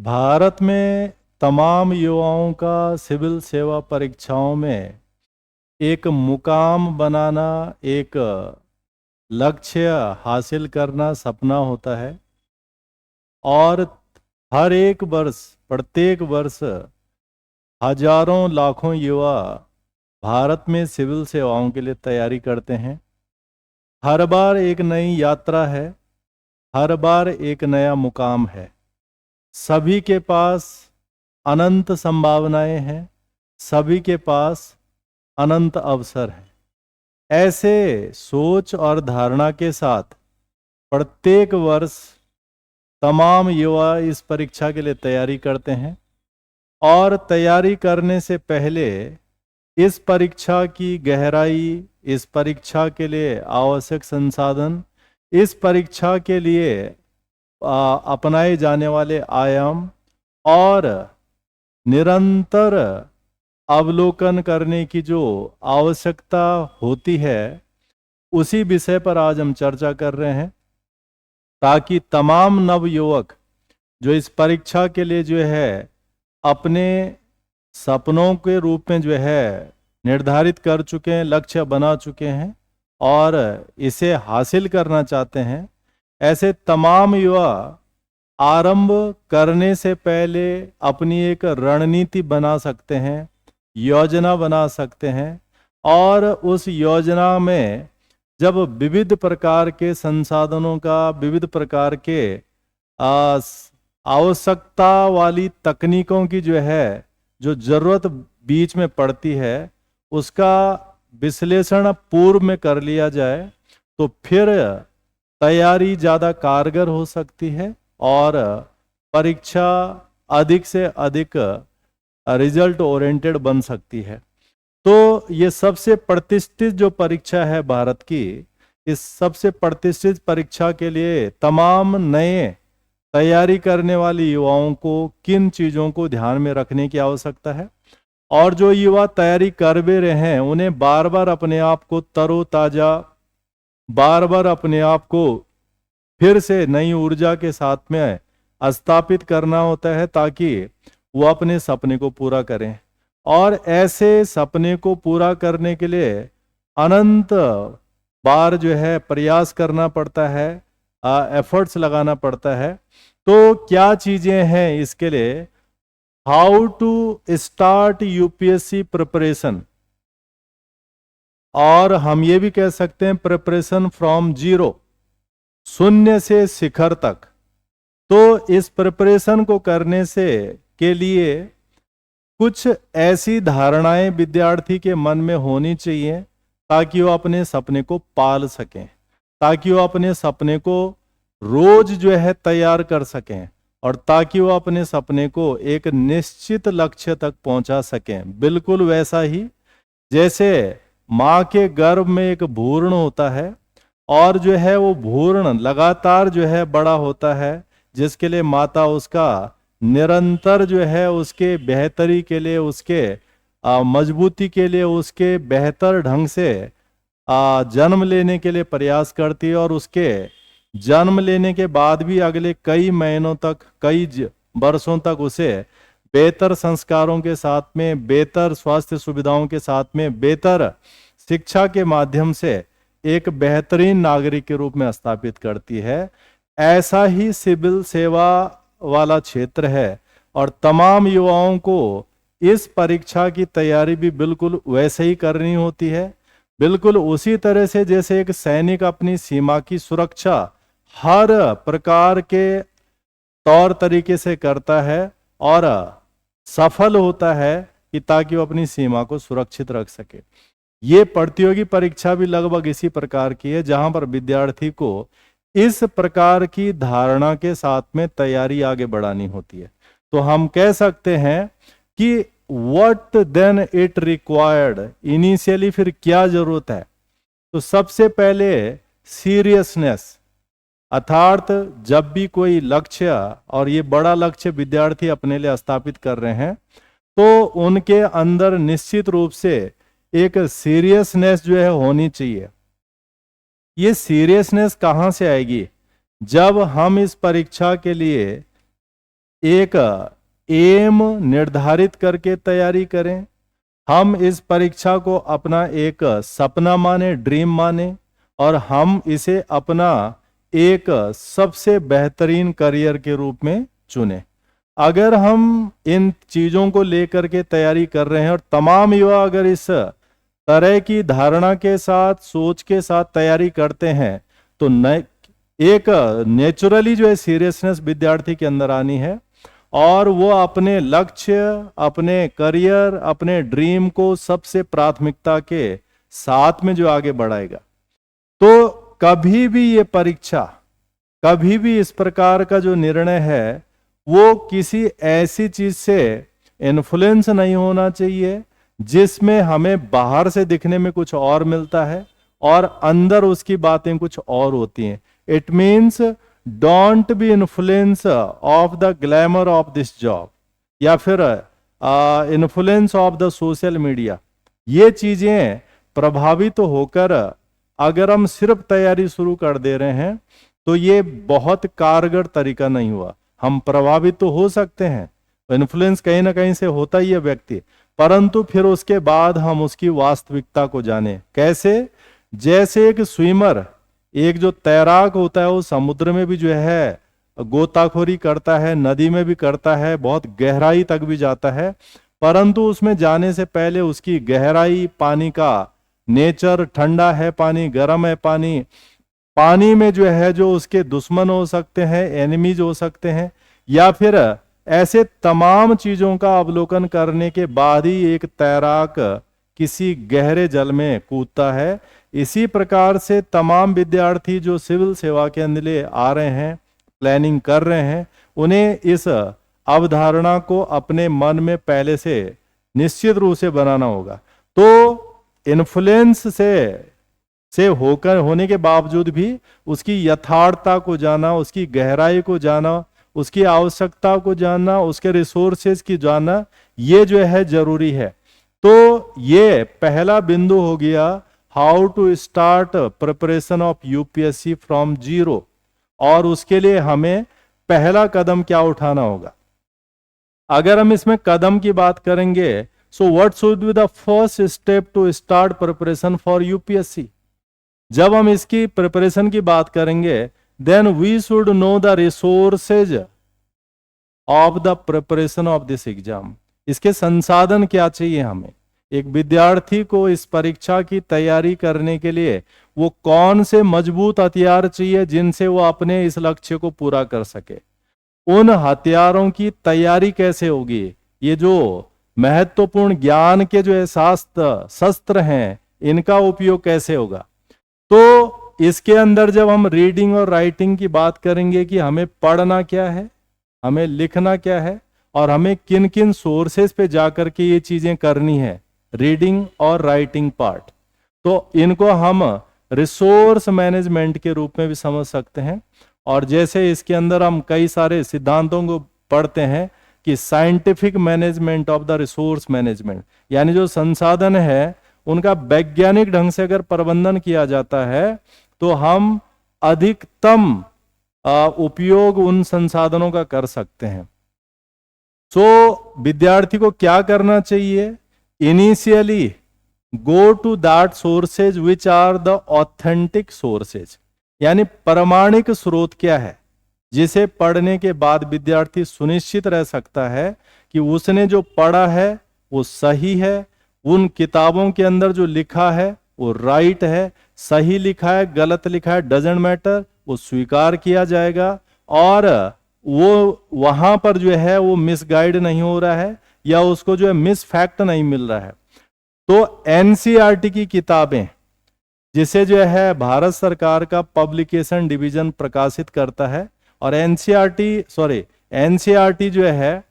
भारत में तमाम युवाओं का सिविल सेवा परीक्षाओं में एक मुकाम बनाना, एक लक्ष्य हासिल करना सपना होता है। और हर एक वर्ष, प्रत्येक वर्ष हजारों लाखों युवा भारत में सिविल सेवाओं के लिए तैयारी करते हैं। हर बार एक नई यात्रा है, हर बार एक नया मुकाम है। सभी के पास अनंत संभावनाएं हैं, सभी के पास अनंत अवसर है। ऐसे सोच और धारणा के साथ प्रत्येक वर्ष तमाम युवा इस परीक्षा के लिए तैयारी करते हैं। और तैयारी करने से पहले इस परीक्षा की गहराई, इस परीक्षा के लिए आवश्यक संसाधन, इस परीक्षा के लिए अपनाए जाने वाले आयाम और निरंतर अवलोकन करने की जो आवश्यकता होती है, उसी विषय पर आज हम चर्चा कर रहे हैं, ताकि तमाम नवयुवक जो इस परीक्षा के लिए जो है अपने सपनों के रूप में जो है निर्धारित कर चुके हैं, लक्ष्य बना चुके हैं और इसे हासिल करना चाहते हैं, ऐसे तमाम युवा आरंभ करने से पहले अपनी एक रणनीति बना सकते हैं, योजना बना सकते हैं। और उस योजना में जब विविध प्रकार के संसाधनों का, विविध प्रकार के आवश्यकता वाली तकनीकों की जो है जो जरूरत बीच में पड़ती है, उसका विश्लेषण पूर्व में कर लिया जाए तो फिर तैयारी ज़्यादा कारगर हो सकती है और परीक्षा अधिक से अधिक रिजल्ट ओरिएंटेड बन सकती है। तो ये सबसे प्रतिष्ठित जो परीक्षा है भारत की, इस सबसे प्रतिष्ठित परीक्षा के लिए तमाम नए तैयारी करने वाले युवाओं को किन चीज़ों को ध्यान में रखने की आवश्यकता है, और जो युवा तैयारी कर भी रहे हैं उन्हें बार बार अपने आप को तरोताज़ा, बार बार अपने आप को फिर से नई ऊर्जा के साथ में स्थापित करना होता है, ताकि वो अपने सपने को पूरा करें। और ऐसे सपने को पूरा करने के लिए अनंत बार जो है प्रयास करना पड़ता है, एफर्ट्स लगाना पड़ता है। तो क्या चीज़ें हैं इसके लिए? How to start UPSC preparation, और हम ये भी कह सकते हैं प्रिपरेशन फ्रॉम जीरो, शून्य से शिखर तक। तो इस प्रिपरेशन को करने से के लिए कुछ ऐसी धारणाएं विद्यार्थी के मन में होनी चाहिए ताकि वो अपने सपने को पाल सकें, ताकि वो अपने सपने को रोज जो है तैयार कर सकें, और ताकि वो अपने सपने को एक निश्चित लक्ष्य तक पहुंचा सकें। बिल्कुल वैसा ही जैसे माँ के गर्भ में एक भ्रूण होता है और जो है वो भ्रूण लगातार जो है बड़ा होता है, जिसके लिए माता उसका निरंतर जो है उसके बेहतरी के लिए, उसके मजबूती के लिए, उसके बेहतर ढंग से जन्म लेने के लिए प्रयास करती है। और उसके जन्म लेने के बाद भी अगले कई महीनों तक, कई वर्षों तक उसे बेहतर संस्कारों के साथ में, बेहतर स्वास्थ्य सुविधाओं के साथ में, बेहतर शिक्षा के माध्यम से एक बेहतरीन नागरिक के रूप में स्थापित करती है। ऐसा ही सिविल सेवा वाला क्षेत्र है, और तमाम युवाओं को इस परीक्षा की तैयारी भी बिल्कुल वैसे ही करनी होती है। बिल्कुल उसी तरह से जैसे एक सैनिक अपनी सीमा की सुरक्षा हर प्रकार के तौर तरीके से करता है और सफल होता है कि ताकि वो अपनी सीमा को सुरक्षित रख सके। ये प्रतियोगी परीक्षा भी लगभग इसी प्रकार की है, जहां पर विद्यार्थी को इस प्रकार की धारणा के साथ में तैयारी आगे बढ़ानी होती है। तो हम कह सकते हैं कि what then it required, initially फिर क्या जरूरत है? तो सबसे पहले सीरियसनेस, अर्थात जब भी कोई लक्ष्य, और ये बड़ा लक्ष्य विद्यार्थी अपने लिए स्थापित कर रहे हैं, तो उनके अंदर निश्चित रूप से एक सीरियसनेस जो है होनी चाहिए। ये सीरियसनेस कहाँ से आएगी? जब हम इस परीक्षा के लिए एक एम निर्धारित करके तैयारी करें। हम इस परीक्षा को अपना एक सपना माने, ड्रीम माने, और हम इसे अपना एक सबसे बेहतरीन करियर के रूप में चुने। अगर हम इन चीजों को लेकर के तैयारी कर रहे हैं और तमाम युवा अगर इस तरह की धारणा के साथ, सोच के साथ तैयारी करते हैं, तो एक नेचुरली जो है सीरियसनेस विद्यार्थी के अंदर आनी है और वो अपने लक्ष्य, अपने करियर, अपने ड्रीम को सबसे प्राथमिकता के साथ में जो आगे बढ़ाएगा। तो कभी भी ये परीक्षा, कभी भी इस प्रकार का जो निर्णय है वो किसी ऐसी चीज से इन्फ्लुएंस नहीं होना चाहिए जिसमें हमें बाहर से दिखने में कुछ और मिलता है और अंदर उसकी बातें कुछ और होती हैं। It means don't be influence of the glamour of this job, या फिर influence of the social media. ये चीजें प्रभावित होकर अगर हम सिर्फ तैयारी शुरू कर दे रहे हैं तो ये बहुत कारगर तरीका नहीं हुआ। हम प्रभावित तो हो सकते हैं, इन्फ्लुएंस कहीं ना कहीं से होता ही है व्यक्ति, परंतु फिर उसके बाद हम उसकी वास्तविकता को जाने। कैसे? जैसे एक स्विमर, एक जो तैराक होता है, वो समुद्र में भी जो है गोताखोरी करता है, नदी में भी करता है, बहुत गहराई तक भी जाता है, परंतु उसमें जाने से पहले उसकी गहराई, पानी का नेचर, ठंडा है पानी, गर्म है पानी, पानी में जो है जो उसके दुश्मन हो सकते हैं, एनिमीज हो सकते हैं, या फिर ऐसे तमाम चीजों का अवलोकन करने के बाद ही एक तैराक किसी गहरे जल में कूदता है। इसी प्रकार से तमाम विद्यार्थी जो सिविल सेवा के अंदर आ रहे हैं, प्लानिंग कर रहे हैं, उन्हें इस अवधारणा को अपने मन में पहले से निश्चित रूप से बनाना होगा। तो इन्फ्लुएंस से होकर होने के बावजूद भी उसकी यथार्थता को जाना, उसकी गहराई को जाना, उसकी आवश्यकता को जानना, उसके रिसोर्सेज की जानना, ये जो है जरूरी है। तो ये पहला बिंदु हो गया, how to start preparation of UPSC from zero. और उसके लिए हमें पहला कदम क्या उठाना होगा? अगर हम इसमें कदम की बात करेंगे, so what should be the first step to start preparation for UPSC? जब हम इसकी प्रिपरेशन की बात करेंगे, then we should know the resources of the preparation of this exam. इसके संसाधन क्या चाहिए हमें? एक विद्यार्थी को इस परीक्षा की तैयारी करने के लिए वो कौन से मजबूत हथियार चाहिए जिनसे वो अपने इस लक्ष्य को पूरा कर सके? उन हथियारों की तैयारी कैसे होगी? ये जो महत्वपूर्ण ज्ञान के जो शस्त्र हैं, इनका उपयोग कैसे होगा? तो इसके अंदर जब हम रीडिंग और राइटिंग की बात करेंगे कि हमें पढ़ना क्या है, हमें लिखना क्या है, और हमें किन किन सोर्सेस पे जाकर के ये चीजें करनी है, रीडिंग और राइटिंग पार्ट, तो इनको हम रिसोर्स मैनेजमेंट के रूप में भी समझ सकते हैं। और जैसे इसके अंदर हम कई सारे सिद्धांतों को पढ़ते हैं कि scientific management of the resource management, यानी जो संसाधन है उनका वैज्ञानिक ढंग से अगर प्रबंधन किया जाता है तो हम अधिकतम उपयोग उन संसाधनों का कर सकते हैं। सो विद्यार्थी को क्या करना चाहिए? Initially go to that sources which are the authentic sources, यानी प्रमाणिक स्रोत क्या है जिसे पढ़ने के बाद विद्यार्थी सुनिश्चित रह सकता है कि उसने जो पढ़ा है वो सही है, उन किताबों के अंदर जो लिखा है वो राइट है, सही लिखा है, गलत लिखा है, डजंट मैटर, वो स्वीकार किया जाएगा, और वो वहां पर जो है वो मिसगाइड नहीं हो रहा है या उसको जो है मिस फैक्ट नहीं मिल रहा है। तो एनसीईआरटी की किताबें, जिसे जो है भारत सरकार का पब्लिकेशन डिवीजन प्रकाशित करता है, और एनसीईआरटी जो है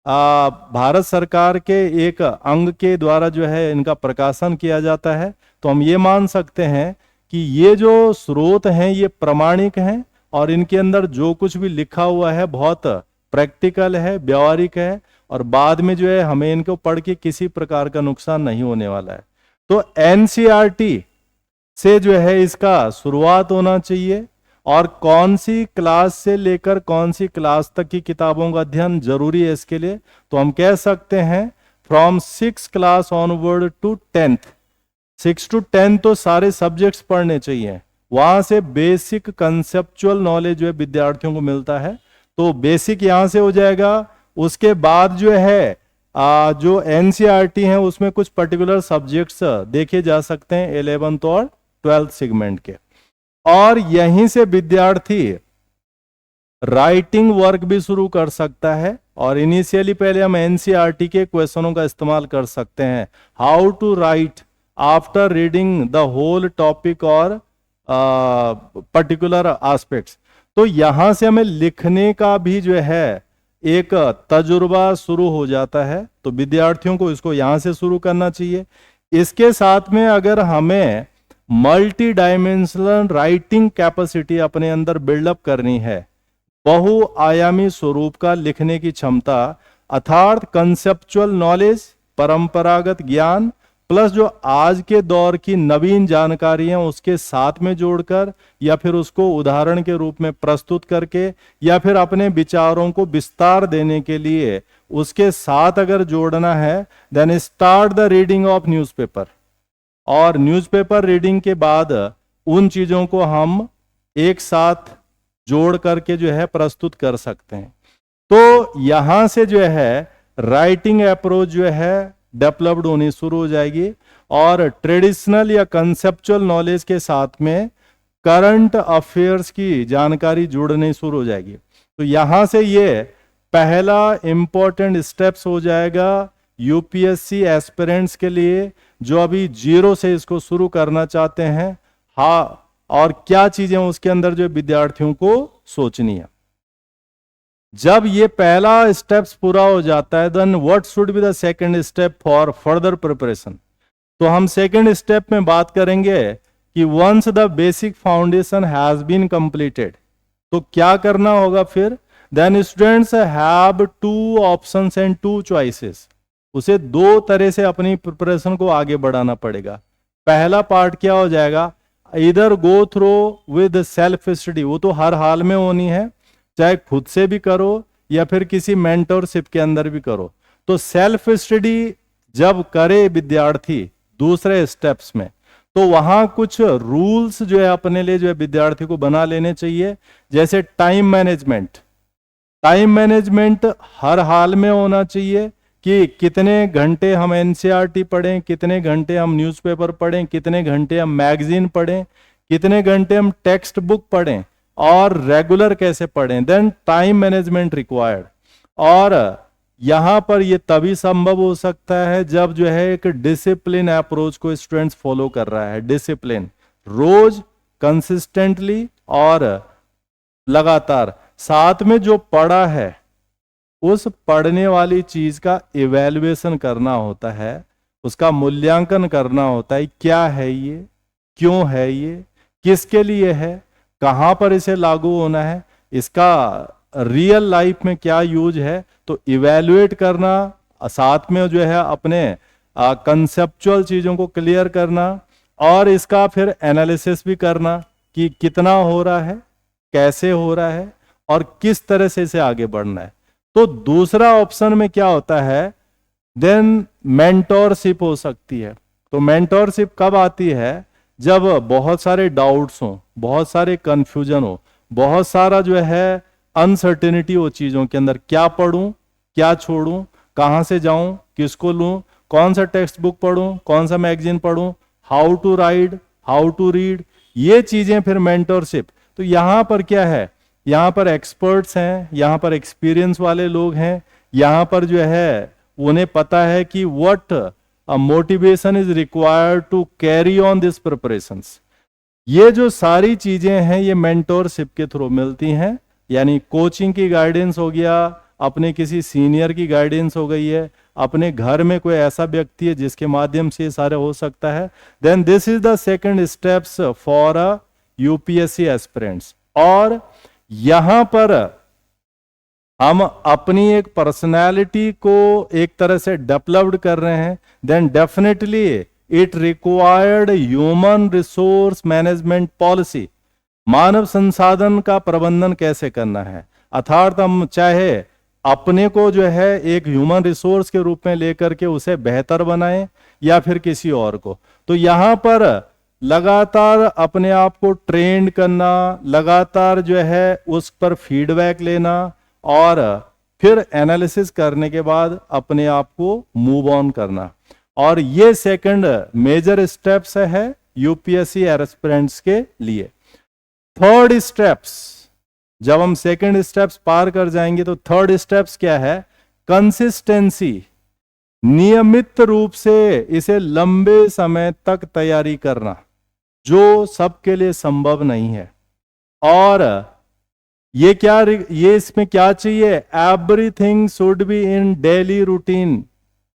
भारत सरकार के एक अंग के द्वारा जो है इनका प्रकाशन किया जाता है, तो हम ये मान सकते हैं कि ये जो स्रोत हैं ये प्रमाणिक हैं और इनके अंदर जो कुछ भी लिखा हुआ है बहुत प्रैक्टिकल है, व्यवहारिक है, और बाद में जो है हमें इनको पढ़ के किसी प्रकार का नुकसान नहीं होने वाला है। तो एनसीईआरटी से जो है इसका शुरुआत होना चाहिए, और कौन सी क्लास से लेकर कौन सी क्लास तक की किताबों का अध्ययन जरूरी है इसके लिए, तो हम कह सकते हैं from 6 class onward to 10th। 6 to 10 तो सारे सब्जेक्ट्स पढ़ने चाहिए, वहां से बेसिक कंसेप्चुअल नॉलेज जो है विद्यार्थियों को मिलता है। तो बेसिक यहां से हो जाएगा। उसके बाद जो है जो एनसीईआरटी है उसमें कुछ पर्टिकुलर सब्जेक्ट्स देखे जा सकते हैं 11th और 12th सेगमेंट के, और यहीं से विद्यार्थी राइटिंग वर्क भी शुरू कर सकता है। और इनिशियली पहले हम एनसीईआरटी के क्वेश्चनों का इस्तेमाल कर सकते हैं, how to write after reading the whole topic और पर्टिकुलर एस्पेक्ट्स। तो यहां से हमें लिखने का भी जो है एक तजुर्बा शुरू हो जाता है, तो विद्यार्थियों को इसको यहां से शुरू करना चाहिए। इसके साथ में अगर हमें मल्टी डायमेंशनल राइटिंग कैपेसिटी अपने अंदर बिल्डअप करनी है, बहुआयामी स्वरूप का लिखने की क्षमता, अर्थात कंसेप्चुअल नॉलेज, परंपरागत ज्ञान प्लस जो आज के दौर की नवीन जानकारियां उसके साथ में जोड़कर, या फिर उसको उदाहरण के रूप में प्रस्तुत करके, या फिर अपने विचारों को विस्तार देने के लिए उसके साथ अगर जोड़ना है, then start the reading of newspaper. और न्यूज़पेपर रीडिंग के बाद उन चीजों को हम एक साथ जोड़ करके जो है प्रस्तुत कर सकते हैं। तो यहां से जो है राइटिंग अप्रोच जो है डेवलप्ड होनी शुरू हो जाएगी, और ट्रेडिशनल या कंसेप्चुअल नॉलेज के साथ में करंट अफेयर्स की जानकारी जुड़नी शुरू हो जाएगी। तो यहां से ये पहला इंपॉर्टेंट स्टेप्स हो जाएगा यूपीएससी एस्पिरेंट्स के लिए, जो अभी 0 से इसको शुरू करना चाहते हैं। हाँ, और क्या चीजें उसके अंदर जो विद्यार्थियों को सोचनी है। जब ये पहला स्टेप्स पूरा हो जाता है, then what should be the second step for further preparation. तो हम सेकंड स्टेप में बात करेंगे कि once the basic foundation has been completed, तो क्या करना होगा फिर। Then students have 2 options and 2 choices. उसे 2 तरह से अपनी प्रिपरेशन को आगे बढ़ाना पड़ेगा। पहला पार्ट क्या हो जाएगा, इधर go through with self study, वो तो हर हाल में होनी है, चाहे खुद से भी करो या फिर किसी मेंटरशिप के अंदर भी करो। तो सेल्फ स्टडी जब करे विद्यार्थी दूसरे स्टेप्स में, तो वहां कुछ रूल्स जो है अपने लिए जो है विद्यार्थी को बना लेने चाहिए। जैसे टाइम मैनेजमेंट। टाइम मैनेजमेंट हर हाल में होना चाहिए कि कितने घंटे हम एनसीईआरटी पढ़ें, कितने घंटे हम न्यूज़पेपर पढ़ें, कितने घंटे हम मैगजीन पढ़ें, कितने घंटे हम टेक्स्ट बुक पढ़ें, और रेगुलर कैसे पढ़ें। Then time management required. और यहां पर ये तभी संभव हो सकता है जब जो है एक डिसिप्लिन अप्रोच को स्टूडेंट्स फॉलो कर रहा है। डिसिप्लिन, रोज कंसिस्टेंटली और लगातार, साथ में जो पढ़ा है उस पढ़ने वाली चीज का इवैल्यूएशन करना होता है, उसका मूल्यांकन करना होता है। क्या है ये, क्यों है ये, किसके लिए है, कहां पर इसे लागू होना है, इसका रियल लाइफ में क्या यूज है। तो इवैल्यूएट करना, साथ में जो है अपने कंसेप्चुअल चीजों को क्लियर करना, और इसका फिर एनालिसिस भी करना कि कितना हो रहा है, कैसे हो रहा है, और किस तरह से इसे आगे बढ़ना है। तो दूसरा ऑप्शन में क्या होता है, देन मेंटोरशिप हो सकती है। तो मेंटोरशिप कब आती है, जब बहुत सारे डाउट्स हो, बहुत सारे कंफ्यूजन हो, बहुत सारा जो है अनसर्टेनिटी हो चीजों के अंदर, क्या पढ़ूं, क्या छोड़ूं, कहां से जाऊं, किसको लूं, कौन सा टेक्स्ट बुक पढ़ूं, कौन सा मैगजीन पढ़ूं, how to ride, how to read, ये चीजें फिर मेंटोरशिप। तो यहां पर क्या है, यहां पर एक्सपर्ट्स हैं, यहां पर एक्सपीरियंस वाले लोग हैं, यहां पर जो है उन्हें पता है कि what motivation is required to carry on this preparations. ये जो सारी चीजें हैं ये मेंटोरशिप के थ्रू मिलती हैं, यानी कोचिंग की गाइडेंस हो गया, अपने किसी सीनियर की गाइडेंस हो गई है, अपने घर में कोई ऐसा व्यक्ति है जिसके माध्यम से ये सारे हो सकता है। Then this is the second steps for a UPSC aspirants. और यहां पर हम अपनी एक पर्सनैलिटी को एक तरह से डेवलप्ड कर रहे हैं। Then definitely it required human resource management policy. मानव संसाधन का प्रबंधन कैसे करना है, अर्थात हम चाहे अपने को जो है एक ह्यूमन रिसोर्स के रूप में लेकर के उसे बेहतर बनाएं या फिर किसी और को। तो यहां पर लगातार अपने आप को ट्रेंड करना, लगातार जो है उस पर फीडबैक लेना और फिर एनालिसिस करने के बाद अपने आप को मूव ऑन करना। और ये सेकंड मेजर स्टेप्स है यूपीएससी एस्पिरेंट्स के लिए। थर्ड स्टेप्स, जब हम सेकंड स्टेप्स पार कर जाएंगे तो थर्ड स्टेप्स क्या है, कंसिस्टेंसी, नियमित रूप से इसे लंबे समय तक तैयारी करना, जो सबके लिए संभव नहीं है। और ये इसमें क्या चाहिए, everything should be in daily routine,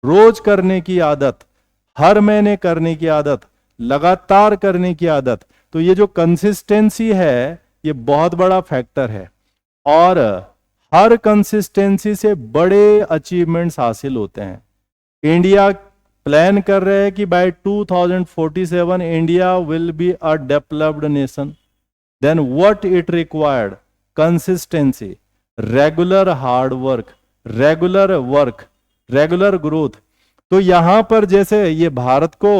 रोज करने की आदत, हर महीने करने की आदत, लगातार करने की आदत। तो ये जो कंसिस्टेंसी है ये बहुत बड़ा फैक्टर है और हर कंसिस्टेंसी से बड़े अचीवमेंट्स हासिल होते हैं। इंडिया प्लान कर रहे हैं कि by 2047 India will be a developed nation. Then what it required, consistency, regular hard work, regular growth. तो यहां पर जैसे ये भारत को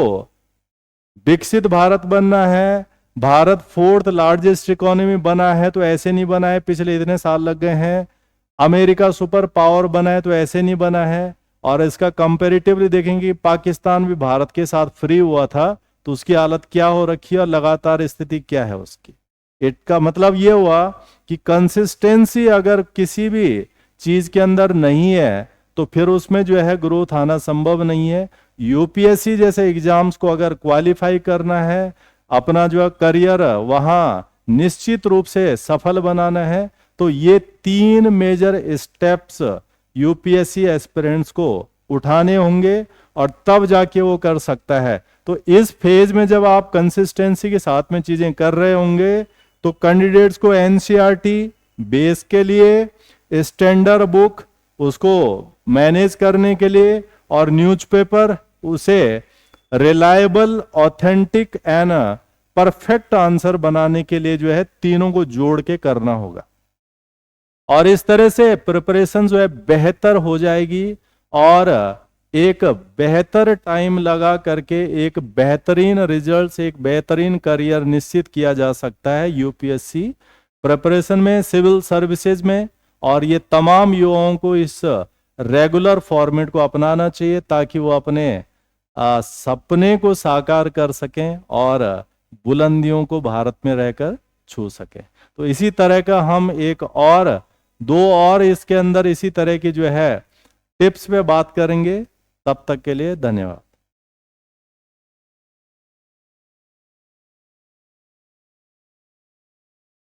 विकसित भारत बनना है, भारत 4th लार्जेस्ट इकोनॉमी बना है तो ऐसे नहीं बना है, पिछले इतने साल लग गए हैं। अमेरिका सुपर पावर बना है तो ऐसे नहीं बना है। और इसका कंपैरेटिवली देखेंगे, पाकिस्तान भी भारत के साथ फ्री हुआ था तो उसकी हालत क्या हो रखी है और लगातार स्थिति क्या है उसकी। इसका मतलब ये हुआ कि कंसिस्टेंसी अगर किसी भी चीज के अंदर नहीं है तो फिर उसमें जो है ग्रोथ आना संभव नहीं है। यूपीएससी जैसे एग्जाम्स को अगर क्वालिफाई करना है, अपना जो करियर वहां निश्चित रूप से सफल बनाना है, तो ये 3 मेजर स्टेप्स यूपीएससी एस्पिरेंट्स को उठाने होंगे और तब जाके वो कर सकता है। तो इस फेज में जब आप कंसिस्टेंसी के साथ में चीजें कर रहे होंगे तो कैंडिडेट्स को एनसीईआरटी बेस के लिए, स्टैंडर्ड बुक उसको मैनेज करने के लिए और न्यूज़पेपर उसे reliable, authentic and perfect answer बनाने के लिए जो है तीनों को जोड़ के करना होगा। और इस तरह से प्रिपरेशन जो है बेहतर हो जाएगी और एक बेहतर टाइम लगा करके एक बेहतरीन रिजल्ट्स, एक बेहतरीन करियर निश्चित किया जा सकता है यूपीएससी प्रिपरेशन में, सिविल सर्विसेज में। और ये तमाम युवाओं को इस रेगुलर फॉर्मेट को अपनाना चाहिए ताकि वो अपने सपने को साकार कर सकें और बुलंदियों को भारत में रहकर छू सकें। तो इसी तरह का हम एक और 2 और इसके अंदर इसी तरह की जो है टिप्स पे बात करेंगे। तब तक के लिए धन्यवाद।